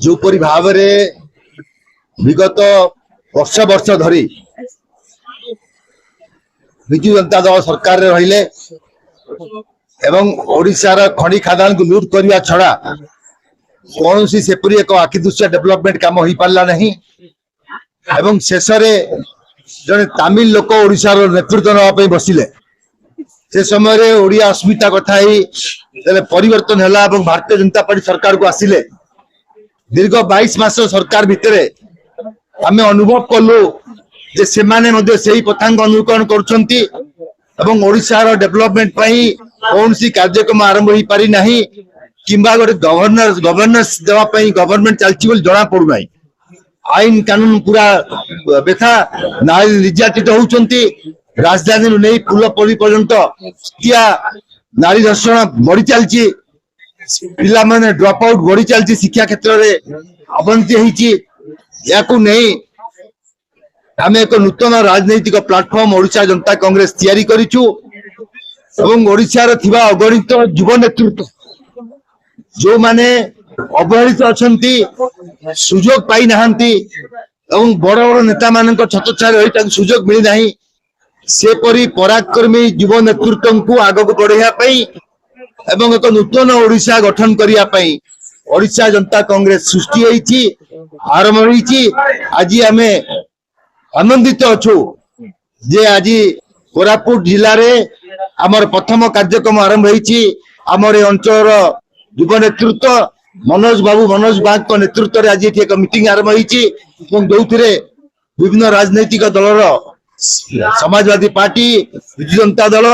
जोपरी भाव विगत वर्ष वर्ष धरी विजु जनता दल सरकार रहिले एवं ओडिशार खनि खादान को लूट करने छड़ा कौन सी सेपरी एक आखिदृश्य डेवलपमेंट काम हो पारा नहीं एवं शेष जड़े तमिल लोक ओडिशार नेतृत्व नापी बसिले से समय ओडिया अस्मिता कथा ही परिवर्तन है भारतीय जनता पार्टी सरकार को आसिले दीर्घ 22 मास सरकार भितर आम अनुभव कलु जे से पथांग अनुकरण कर ओडिशार डेवलपमेंट कौन सी कार्यक्रम आरंभ हो पारि नहीं किंबा गोटे गवर्नेंस देवाई गवर्नमेंट चलती जना पड़ूना आईन कानून पूरा बेथा नारी निर्यातित होती राजधानी नहीं फूलपल्ली पर्यंत नारी धर्षण बढ़ी चलती पिला माने ड्रॉप आउट बढ़ी चलती शिक्षा क्षेत्र में अवनति नहीं आम एक नूतन राजनैतिक प्लाटफर्म ओडिशा जनता कांग्रेस तैयारी करिछु एवं ओडिशार थिबा अगणित युव नेतृत्व जो माने अवहेलित अछंती सुजोग पाई नाहंती एवं बड़ बड़ नेता मानक छत्रछाया रही ताकु सुजोग मिली नाही से परी पराक्रमी युव नेतृत्व को आगक बढ़ाइया पई एवं एक नूतन ओडिशा गठन करिया पई ओडिशा जनता कांग्रेस सृष्टि होईची आरंभ होईची आज आमे आनंदित अच्छु जे आज कोरापुट जिले में आमर प्रथम कार्यक्रम आरंभ होईची आमर अंचल युव नेतृत्व मनोज बाग नेतृत्व में आज एक मीटिंग आरंभ होईची जो विभिन्न राजनैतिक दलर समाजवादी पार्टी विजु जनता दल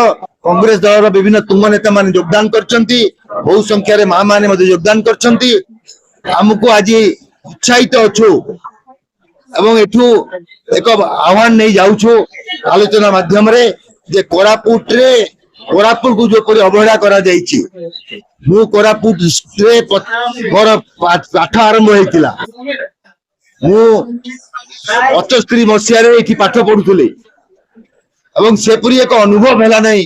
कांग्रेस दल विभिन्न तुंग नेता मान योगदान करछंती बहु संख्यार मां माने योगदान करछंती हमको आज उत्साहित अच्छु एवं एठू एक आह्वान नहीं जाऊछु आलोचना माध्यम रे जे कोरापुट को जो परि अवहेला करा जाईची मु कोरापुट रे मोर पाठ आरंभ होइतिला मु 75 मसिया रे एठी पाठ पढुथुली एवं सेपरी एक अनुभव हैला नहीं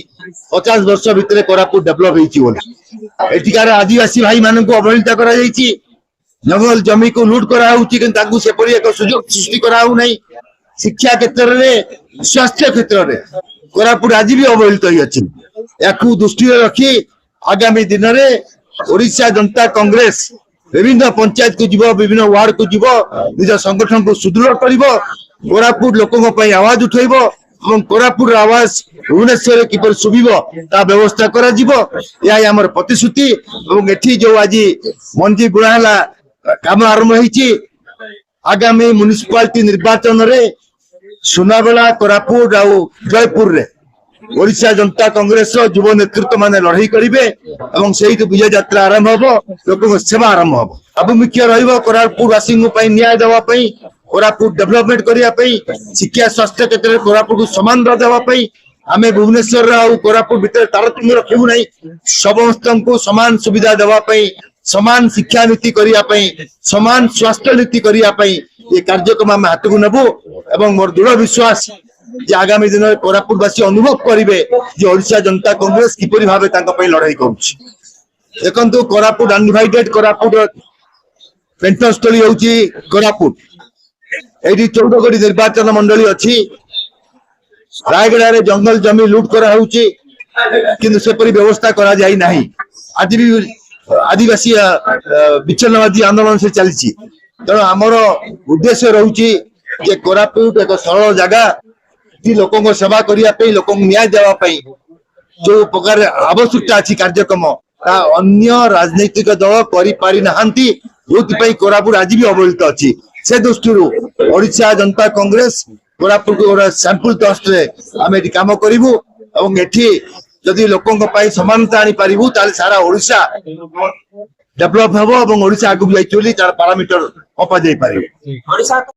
50 वर्ष भितरे कोरापुट डेवलप होईची बोली एठिकार आदिवासी भाई मानन को अवहेलित करा जाईची जंगल जमी को लूट करा सेपरी एक सुजोग सृष्टि करा शिक्षा क्षेत्र में स्वास्थ्य क्षेत्र में कोरापुट आज भी अवहेलित होती या दृष्टि रखी आगामी दिन में ओडिशा जनता कांग्रेस विभिन्न पंचायत को जीव विभिन्न वार्ड को जीव निज संगठन को सुदृढ़ कर कोरापुट लोकों आवाज उठेब कोरापुट आवाज भुवनेश्वर किपर शुभिब ता व्यवस्था कर प्रतिश्रुति एठी जो आज मंजी बुणाला काम आरंभ होईची आगामी म्युनिसिपालिटी निर्वाचन रे सुनाबेला कोरापुट आ जयपुर रे ओडिशा जनता कांग्रेस युव नेतृत्व माने लड़ाई करिवे एवं सेही विजय यात्रा आरंभ होबो लोक सेवा आरंभ होबो अभिमुख्य रहिबो कोरापुट वासी न्याय देवा पई कोरापुट डेवलपमेंट करिया पई शिक्षा स्वास्थ्य क्षेत्र में कोरापुट को समान देवा पई आमे भुवनेश्वर आ कोरापुट भीतर तारतम्य रखिबु नहीं समस्त को समान सुविधा देवा पई समान शिक्षा नीति करिया पई समान स्वास्थ्य नीति करिया पई ये कार्यक्रम आम हाथ को नेबू एवं मोर दृढ़ विश्वास जे आगामी दिन में कोरापुटवासी अनुभव करेंगे जे ओडिशा जनता कांग्रेस किपरि भाबे तांका पई लड़ाई करूछि देखंतु कोरापुट अनडिवाइडेड कोरापुट पेंटस्थली होउछि कोरापुट एडी 14 गोटी निर्वाचन मंडली अछि रायगड़ा रे जंगल जमी लूट करा होउछि किंतु सेपरि व्यवस्था करा जाई नाही आज भी आदिवासी विच्छिन्नवादी आंदोलन से चलती तेणु आमर उद्देश्य रोचे कोरापुट एक सरल जगह लोकों को सेवा करने लोक न्याय देवाई जो प्रकार आवश्यकता अच्छी कार्यक्रम अन्य राजनैतिक दल कर कोरापुट आज भी अवहेलित अच्छी से दृष्टि ओडिशा जनता कांग्रेस कोरापुट को सैंपल ट्रस्ट रे आम ये कम करूँ एठी जदि लोकों समानता आनी पारिबु ताले सारा ओडिशा डेवलप हबो एवं ओडिशा आगु जाई चली तार पैरामीटर अपा जाई पारिबो।